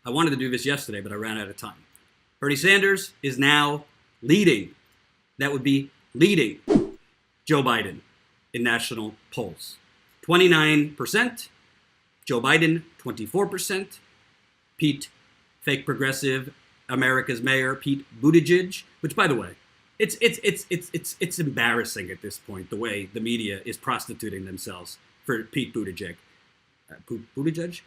I wanted to do this yesterday, but I ran out of time. Bernie Sanders is now leading. That would be leading Joe Biden in national polls. 29%. Joe Biden, 24%. Pete, fake progressive, America's mayor, Pete Buttigieg, which, by the way, it's embarrassing at this point, the way the media is prostituting themselves for Pete Buttigieg. Buttigieg?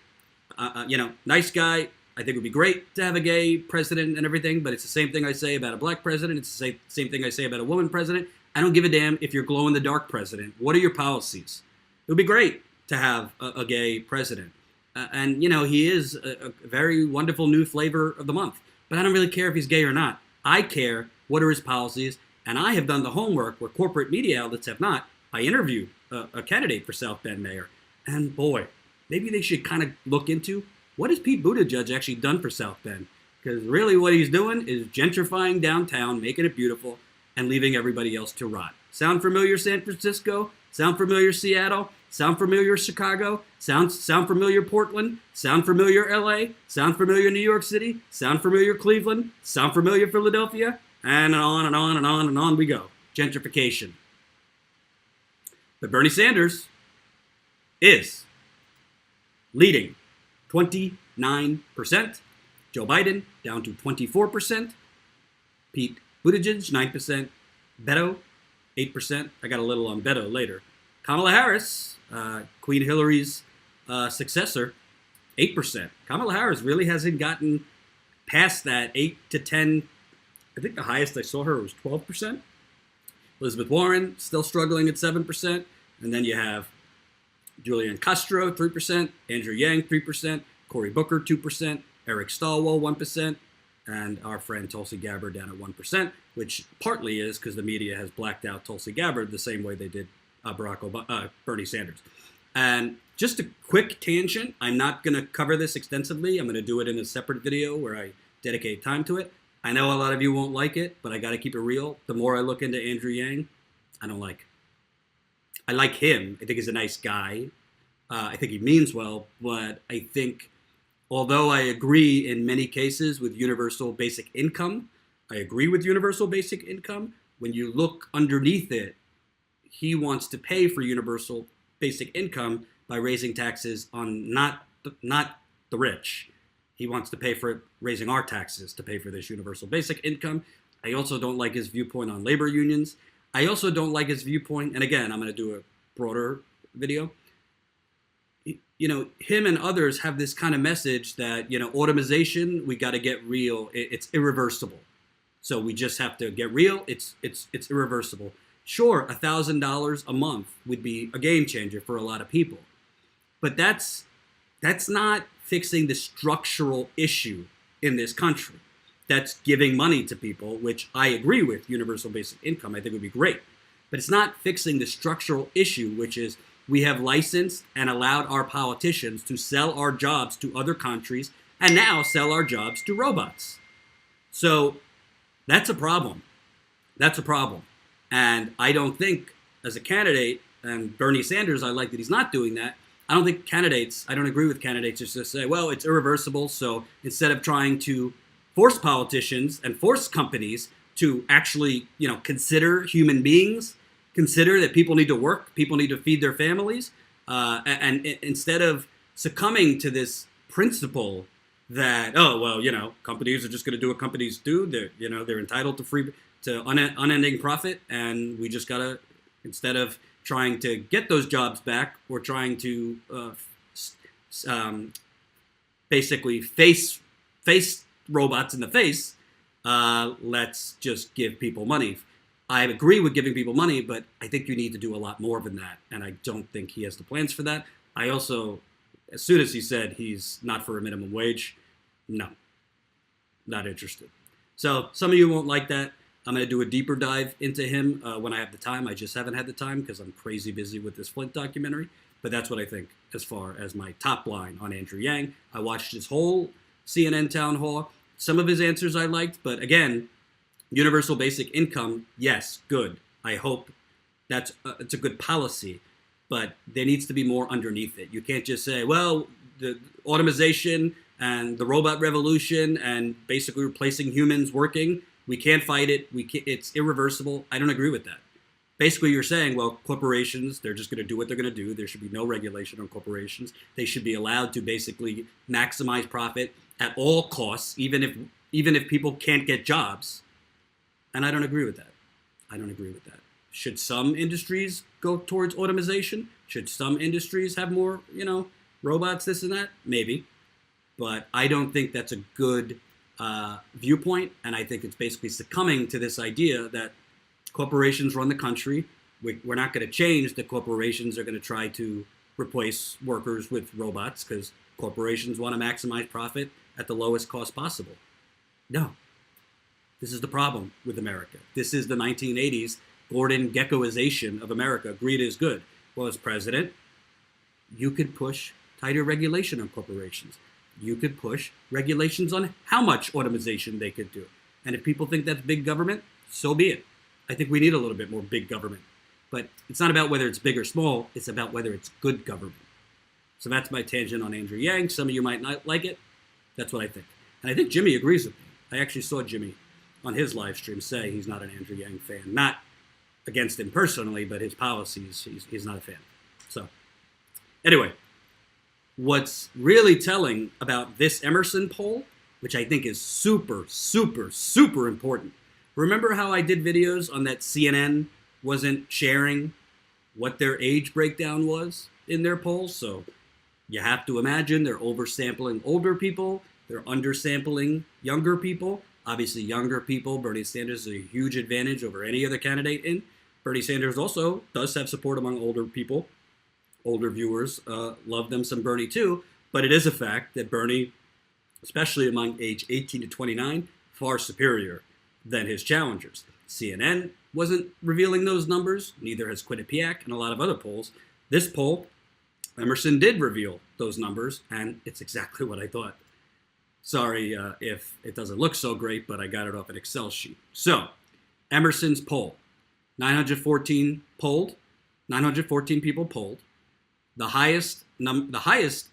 Nice guy. I think it would be great to have a gay president and everything, but it's the same thing I say about a black president. It's the same thing I say about a woman president. I don't give a damn if you're glow-in-the-dark president. What are your policies? It would be great to have a gay president. And he is a very wonderful new flavor of the month. But I don't really care if he's gay or not. I care what are his policies. And I have done the homework where corporate media outlets have not. I interviewed a candidate for South Bend mayor. And boy, maybe they should kind of look into what has Pete Buttigieg actually done for South Bend? Because really what he's doing is gentrifying downtown, making it beautiful, and leaving everybody else to rot. Sound familiar, San Francisco? Sound familiar, Seattle? Sound familiar, Chicago? Sound familiar, Portland? Sound familiar, LA? Sound familiar, New York City? Sound familiar, Cleveland? Sound familiar, Philadelphia? And on and on and on and on we go. Gentrification. But Bernie Sanders is leading 29%. Joe Biden down to 24%. Pete Buttigieg, 9%. Beto, 8%. I got a little on Beto later. Kamala Harris, Queen Hillary's successor, 8%. Kamala Harris really hasn't gotten past that 8 to 10. I think the highest I saw her was 12%. Elizabeth Warren still struggling at 7%. And then you have Julian Castro, 3%. Andrew Yang, 3%. Cory Booker, 2%. Eric Stalwell, 1%. And our friend Tulsi Gabbard down at 1%, which partly is because the media has blacked out Tulsi Gabbard the same way they did Bernie Sanders. And just a quick tangent. I'm not going to cover this extensively. I'm going to do it in a separate video where I dedicate time to it. I know a lot of you won't like it, but I got to keep it real. The more I look into Andrew Yang, I don't like. I like him. I think he's a nice guy. I think he means well, but I think although I agree in many cases with universal basic income, I agree with universal basic income. When you look underneath it, he wants to pay for universal basic income by raising taxes on not the rich. He wants to pay for it, raising our taxes to pay for this universal basic income. I also don't like his viewpoint on labor unions. I also don't like his viewpoint, and again, I'm going to do a broader video. Him and others have this kind of message that, automation, we got to get real. It's irreversible. So we just have to get real. It's irreversible. Sure, $1,000 a month would be a game changer for a lot of people. But that's not fixing the structural issue in this country. That's giving money to people, which I agree with. Universal basic income, I think would be great. But it's not fixing the structural issue, which is we have licensed and allowed our politicians to sell our jobs to other countries and now sell our jobs to robots. So that's a problem. That's a problem. And I don't think as a candidate, and Bernie Sanders, I like that he's not doing that. I don't agree with candidates just to say, well, it's irreversible. So instead of trying to force politicians and force companies to actually, consider human beings, consider that people need to work, people need to feed their families, and instead of succumbing to this principle that, companies are just going to do what companies do. They're entitled to unending profit, and we just gotta, instead of trying to get those jobs back, we're trying to basically face robots in the face. Let's just give people money. I agree with giving people money, but I think you need to do a lot more than that, and I don't think he has the plans for that. I also, as soon as he said he's not for a minimum wage, no, not interested. So some of you won't like that. I'm going to do a deeper dive into him when I have the time. I just haven't had the time because I'm crazy busy with this Flint documentary. But that's what I think as far as my top line on Andrew Yang. I watched his whole CNN town hall. Some of his answers I liked, but again, universal basic income, yes, good. I hope it's a good policy, but there needs to be more underneath it. You can't just say, well, the automation and the robot revolution and basically replacing humans working. We can't fight it. It's irreversible. I don't agree with that. Basically, you're saying, well, corporations, they're just going to do what they're going to do. There should be no regulation on corporations. They should be allowed to basically maximize profit at all costs, even if people can't get jobs. And I don't agree with that. I don't agree with that. Should some industries go towards automation? Should some industries have more, robots, this and that? Maybe. But I don't think that's a good viewpoint. And I think it's basically succumbing to this idea that corporations run the country. We're not going to change that corporations are going to try to replace workers with robots because corporations want to maximize profit at the lowest cost possible. No. This is the problem with America. This is the 1980s Gordon Geckoization of America. Greed is good. Well, as president, you could push tighter regulation on corporations. You could push regulations on how much automation they could do. And if people think that's big government, so be it. I think we need a little bit more big government. But it's not about whether it's big or small. It's about whether it's good government. So that's my tangent on Andrew Yang. Some of you might not like it. That's what I think. And I think Jimmy agrees with me. I actually saw Jimmy on his live stream say he's not an Andrew Yang fan. Not against him personally, but his policies, he's not a fan. So anyway, what's really telling about this Emerson poll, which I think is super, super, super important. Remember how I did videos on that CNN wasn't sharing what their age breakdown was in their polls? So you have to imagine they're oversampling older people, they're undersampling younger people. Obviously, younger people, Bernie Sanders is a huge advantage over any other candidate in. Bernie Sanders also does have support among older people. Older viewers love them some Bernie too, but it is a fact that Bernie, especially among age 18 to 29, far superior than his challengers. CNN wasn't revealing those numbers, neither has Quinnipiac and a lot of other polls. This poll, Emerson did reveal those numbers, and it's exactly what I thought. Sorry if it doesn't look so great, but I got it off an Excel sheet. So, Emerson's poll, 914 polled, 914 people polled. The highest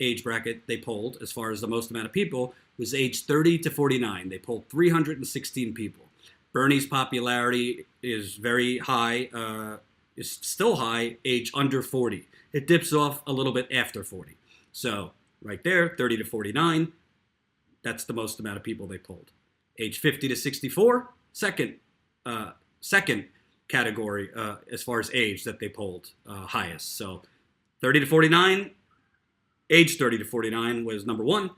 age bracket they polled, as far as the most amount of people, was age 30 to 49. They polled 316 people. Bernie's popularity is very high, is still high, age under 40. It dips off a little bit after 40. So, right there, 30 to 49. That's the most amount of people they polled. Age 50 to 64, second category as far as age that they polled highest. So 30 to 49, age 30 to 49 was number one,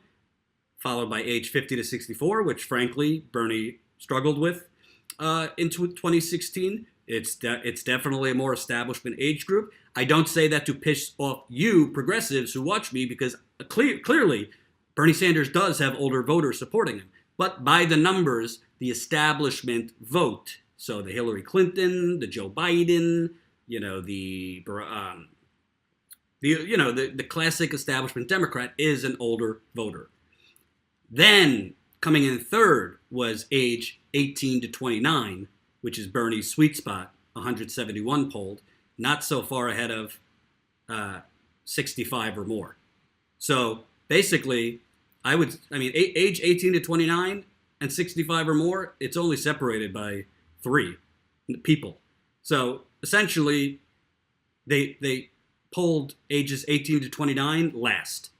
followed by age 50 to 64, which frankly Bernie struggled with in 2016. It's definitely a more establishment age group. I don't say that to piss off you progressives who watch me, because clearly Bernie Sanders does have older voters supporting him. But by the numbers, the establishment vote, so the Hillary Clinton, the Joe Biden, the classic establishment Democrat is an older voter. Then coming in third was age 18 to 29, which is Bernie's sweet spot, 171 polled, not so far ahead of 65 or more. So basically, age 18 to 29 and 65 or more, it's only separated by 3 people. So essentially, they polled ages 18 to 29 last.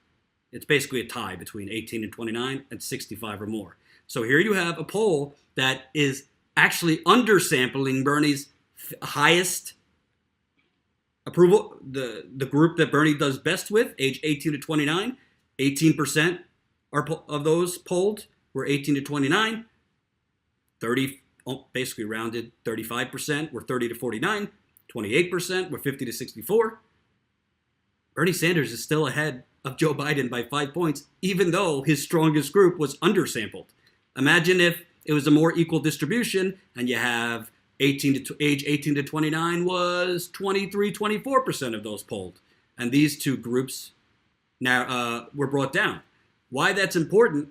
It's basically a tie between 18 and 29 and 65 or more. So here you have a poll that is actually undersampling Bernie's highest approval, the group that Bernie does best with, age 18 to 29, 18% of those polled were 18 to 29, 30, basically rounded, 35% were 30 to 49, 28% were 50 to 64. Bernie Sanders is still ahead of Joe Biden by 5 points, even though his strongest group was undersampled. Imagine if it was a more equal distribution and you have age 18 to 29 was 23, 24% of those polled. And these two groups now were brought down. Why that's important?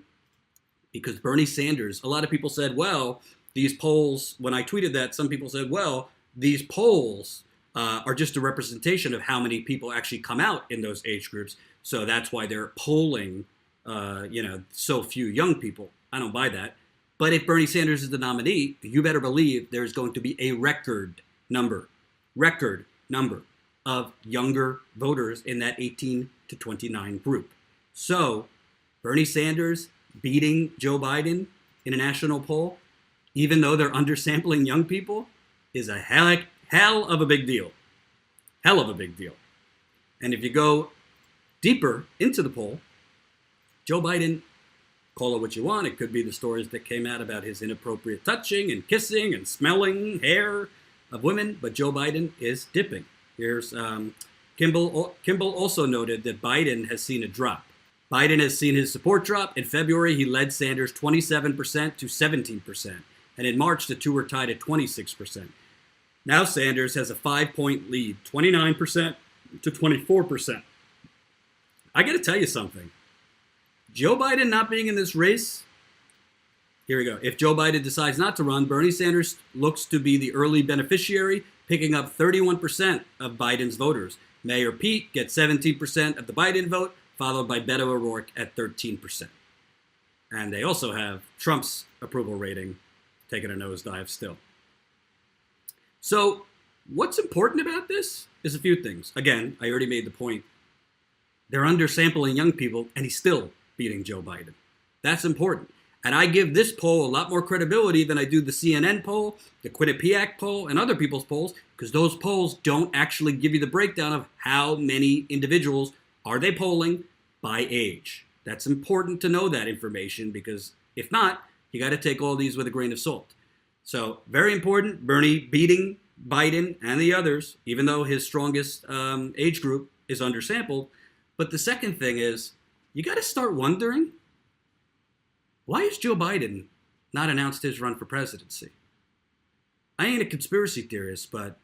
Because Bernie Sanders, a lot of people said, well, these polls, when I tweeted that, some people said, well, these polls are just a representation of how many people actually come out in those age groups. So that's why they're polling so few young people. I don't buy that. But if Bernie Sanders is the nominee, you better believe there's going to be a record number of younger voters in that 18 to 29 group. So Bernie Sanders beating Joe Biden in a national poll, even though they're undersampling young people, is a hell of a big deal. Hell of a big deal. And if you go deeper into the poll, Joe Biden, call it what you want. It could be the stories that came out about his inappropriate touching and kissing and smelling hair of women, but Joe Biden is dipping. Here's Kimball also noted that Biden has seen a drop. Biden has seen his support drop. In February, he led Sanders 27% to 17%. And in March, the two were tied at 26%. Now Sanders has a 5-point lead, 29% to 24%. I got to tell you something. Joe Biden not being in this race, here we go. If Joe Biden decides not to run, Bernie Sanders looks to be the early beneficiary, picking up 31% of Biden's voters. Mayor Pete gets 17% of the Biden vote, followed by Beto O'Rourke at 13%. And they also have Trump's approval rating taking a nosedive still. So what's important about this is a few things. Again, I already made the point. They're undersampling young people, and he's still beating Joe Biden. That's important. And I give this poll a lot more credibility than I do the CNN poll, the Quinnipiac poll, and other people's polls, because those polls don't actually give you the breakdown of how many individuals are they polling by age. That's important to know that information, because if not, you got to take all these with a grain of salt. So very important, Bernie beating Biden and the others, even though his strongest age group is undersampled. But the second thing is, you got to start wondering, why has Joe Biden not announced his run for presidency? I ain't a conspiracy theorist, but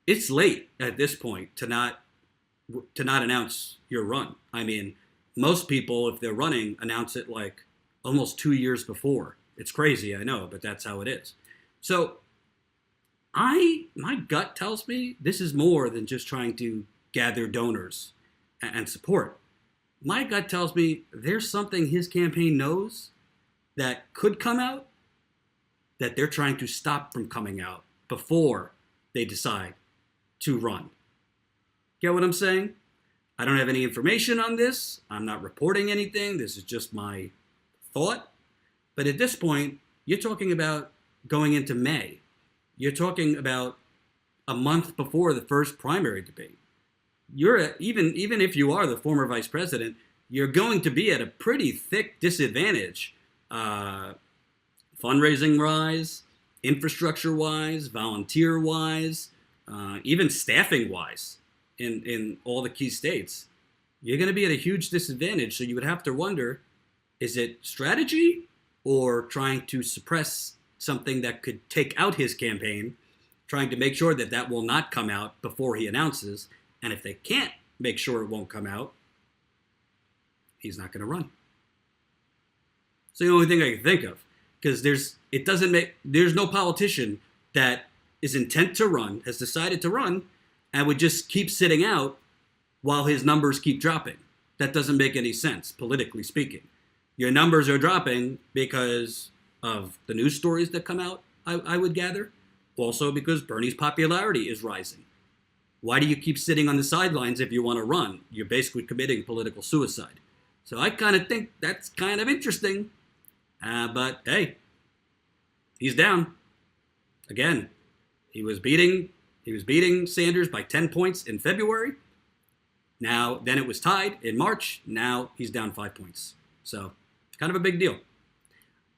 it's late at this point to not announce your run. I mean, most people, if they're running, announce it like almost 2 years before. It's crazy, I know, but that's how it is. So my gut tells me this is more than just trying to gather donors and support. My gut tells me there's something his campaign knows that could come out that they're trying to stop from coming out before they decide to run. Get what I'm saying? I don't have any information on this. I'm not reporting anything. This is just my thought. But at this point, you're talking about going into May. You're talking about a month before the first primary debate. Even if you are the former vice president, you're going to be at a pretty thick disadvantage, fundraising-wise, infrastructure-wise, volunteer-wise, even staffing-wise in all the key states. You're going to be at a huge disadvantage, so you would have to wonder, is it strategy or trying to suppress something that could take out his campaign, trying to make sure that that will not come out before he announces? And if they can't make sure it won't come out, he's not going to run. It's the only thing I can think of, because there's no politician that is intent to run, has decided to run, and would just keep sitting out while his numbers keep dropping. That doesn't make any sense, politically speaking. Your numbers are dropping because of the news stories that come out, I would gather. Also because Bernie's popularity is rising. Why do you keep sitting on the sidelines if you want to run? You're basically committing political suicide. So I kind of think that's kind of interesting. But hey, he's down. Again, he was beating Sanders by 10 points in February. Then it was tied in March. Now he's down 5 points. So kind of a big deal.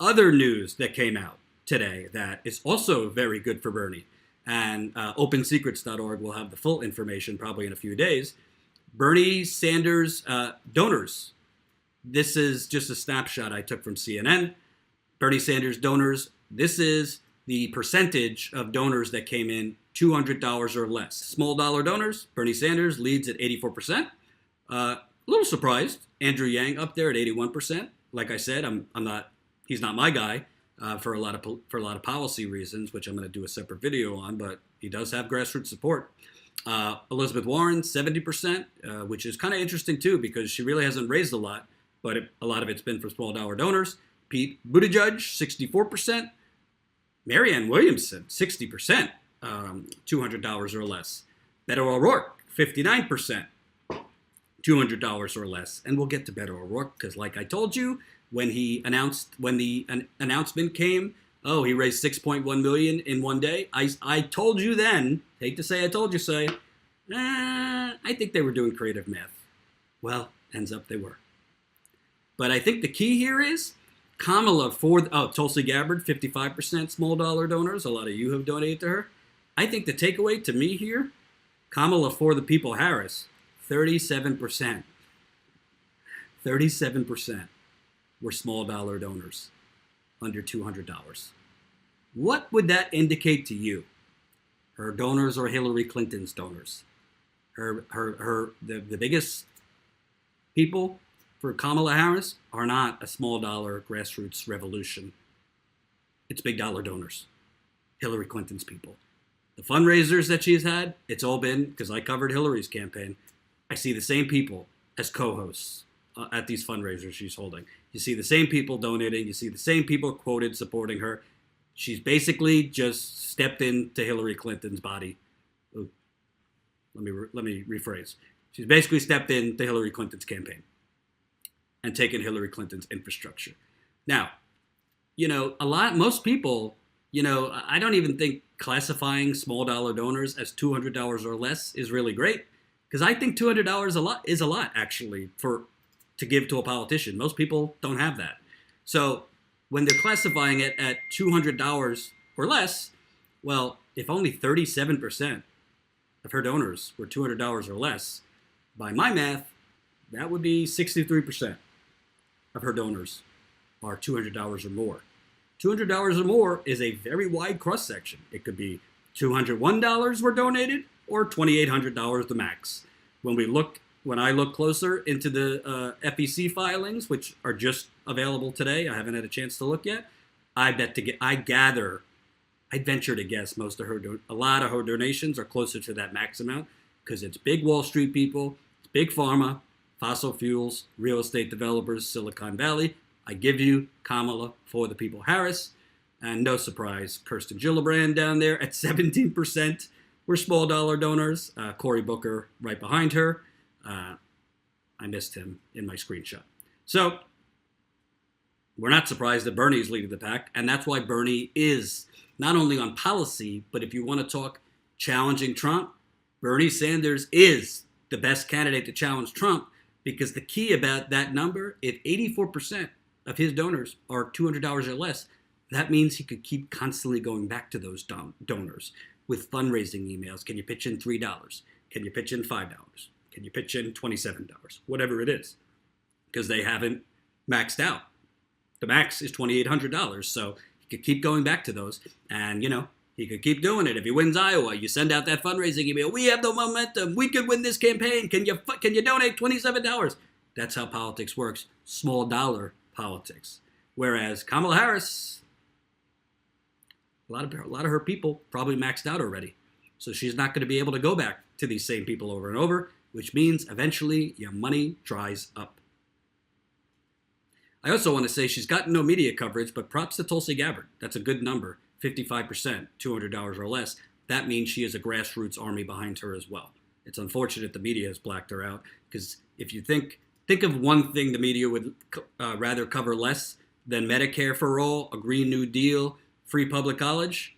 Other news that came out today that is also very good for Bernie, and OpenSecrets.org will have the full information probably in a few days. Bernie Sanders donors. This is just a snapshot I took from CNN. Bernie Sanders donors. This is the percentage of donors that came in $200 or less. Small dollar donors, Bernie Sanders leads at 84%. A little surprised. Andrew Yang up there at 81%. Like I said, he's not my guy for a lot of policy reasons, which I'm going to do a separate video on, but he does have grassroots support. Elizabeth Warren, 70%, which is kind of interesting too because she really hasn't raised a lot, but a lot of it's been for small dollar donors. Pete Buttigieg, 64%. Marianne Williamson, 60%, $200 or less. Beto O'Rourke, 59%, $200 or less. And we'll get to Beto O'Rourke because, like I told you, when the announcement came, oh, he raised $6.1 million in one day. I told you then, hate to say I told you so, I think they were doing creative math. Well, ends up they were. But I think the key here is Kamala Tulsi Gabbard, 55% small dollar donors. A lot of you have donated to her. I think the takeaway to me here, Kamala for the people Harris, 37%. 37% were small dollar donors, under $200. What would that indicate to you? Her donors or Hillary Clinton's donors? The biggest people for Kamala Harris are not a small dollar grassroots revolution. It's big dollar donors. Hillary Clinton's people. The fundraisers that she's had, it's all been, because I covered Hillary's campaign, I see the same people as co-hosts at these fundraisers she's holding. You see the same people donating. You see the same people quoted supporting her. She's basically just stepped into Hillary Clinton's body. Ooh, let me rephrase. She's basically stepped into Hillary Clinton's campaign and taken Hillary Clinton's infrastructure. Now, most people, I don't even think classifying small dollar donors as $200 or less is really great, because I think $200 is a lot actually to give to a politician. Most people don't have that. So when they're classifying it at $200 or less, well, if only 37% of her donors were $200 or less, by my math, that would be 63% of her donors are $200 or more. $200 or more is a very wide cross section. It could be $201 were donated or $2,800 the max. When I look closer into the FEC filings, which are just available today, I haven't had a chance to look yet. I'd venture to guess a lot of her donations are closer to that max amount because it's big Wall Street people, it's big pharma, fossil fuels, real estate developers, Silicon Valley. I give you Kamala for the people Harris, and no surprise, Kirsten Gillibrand down there at 17% were small dollar donors. Cory Booker right behind her. I missed him in my screenshot. So we're not surprised that Bernie is leading the pack, and that's why Bernie is not only on policy, but if you want to talk challenging Trump, Bernie Sanders is the best candidate to challenge Trump, because the key about that number, if 84% of his donors are $200 or less, that means he could keep constantly going back to those donors with fundraising emails. Can you pitch in $3? Can you pitch in $5? Can you pitch in $27? Whatever it is, because they haven't maxed out. The max is $2,800, so he could keep going back to those, and he could keep doing it. If he wins Iowa, you send out that fundraising email. We have the momentum. We could win this campaign. Can you donate $27? That's how politics works. Small dollar politics. Whereas Kamala Harris, a lot of her people probably maxed out already, so she's not going to be able to go back to these same people over and over, which means eventually your money dries up. I also want to say she's gotten no media coverage, but props to Tulsi Gabbard. That's a good number, 55%, $200 or less. That means she has a grassroots army behind her as well. It's unfortunate the media has blacked her out, because if you think of one thing the media would rather cover less than Medicare for all, a Green New Deal, free public college,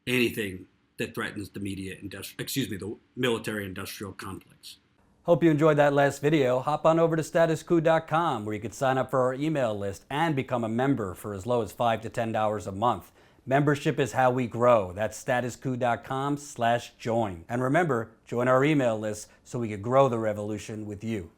anything that threatens the the military-industrial complex. Hope you enjoyed that last video. Hop on over to statuscoup.com where you can sign up for our email list and become a member for as low as $5 to $10 a month. Membership is how we grow. That's statuscoup.com/join. And remember, join our email list so we can grow the revolution with you.